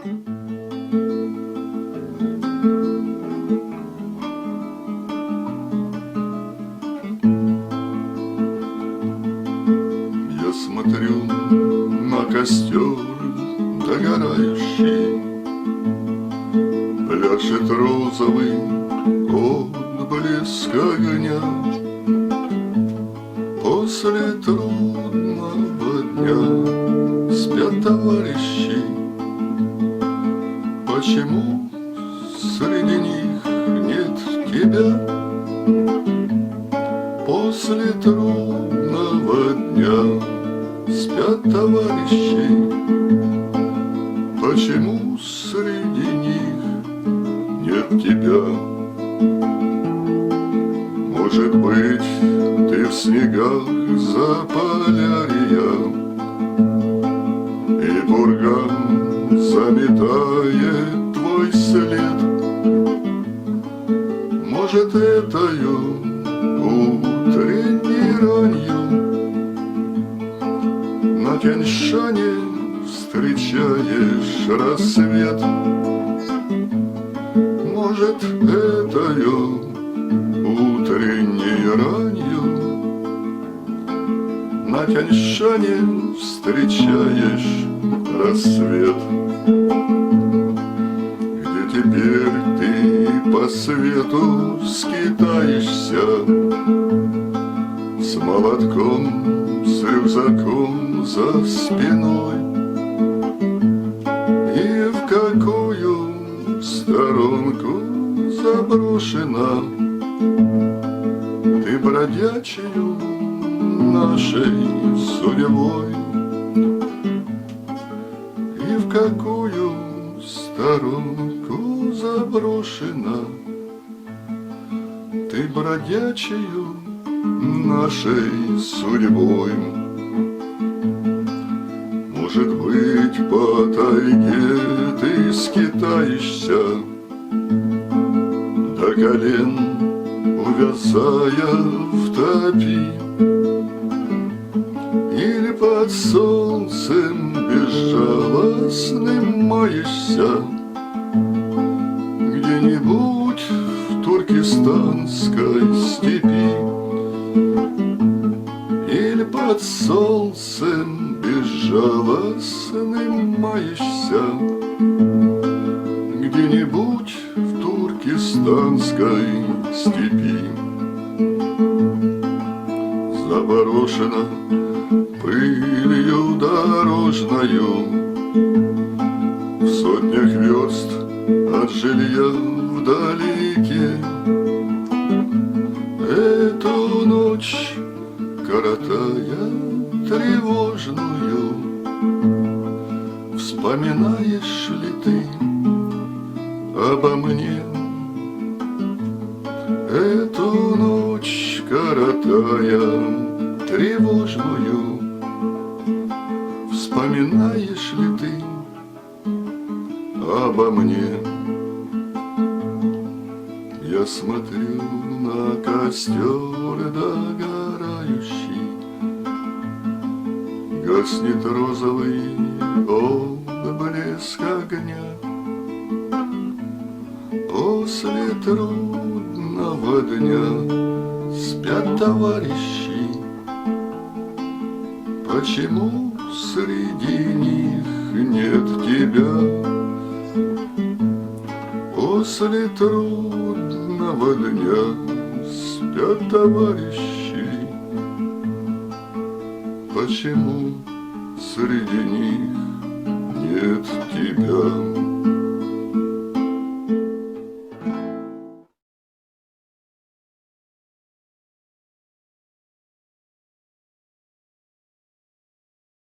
Я смотрю на костер догорающий, пляшет розовый отблеск огня. После трудного дня спят товарищи. Почему среди них нет тебя? После трудного дня спят товарищи. Почему среди них нет тебя? Может быть, ты в снегах Заполярья, и пурга заметает твой след. Может, этою утренней ранью на Тянь-Шане встречаешь рассвет. Может, этою утренней ранью на Тянь-Шане встречаешь рассвет. Где теперь ты по свету скитаешься, с молотком, с рюкзаком за спиной? И в какую сторонку заброшена ты бродячею нашей судьбой? И в какую сторонку заброшена ты бродячею нашей судьбой? Может быть, по тайге ты скитаешься до колен, увязая в топи, или под солнцем безжалостным маешься где-нибудь в туркестанской степи, или под солнцем безжалостным маешься где-нибудь в туркестанской степи. Заброшена пылью дорожною в сотнях верст от жилья вдалеке. Эту ночь, коротая тревожную, вспоминаешь ли ты обо мне? Эту ночь, коротая тревожную, вспоминаешь ли ты обо мне? Я смотрю на костер догорающий, гаснет розовый отблеск огня. После трудного дня спят товарищи. Почему среди них нет тебя? После трудного дня спят товарищи. Почему среди них нет тебя?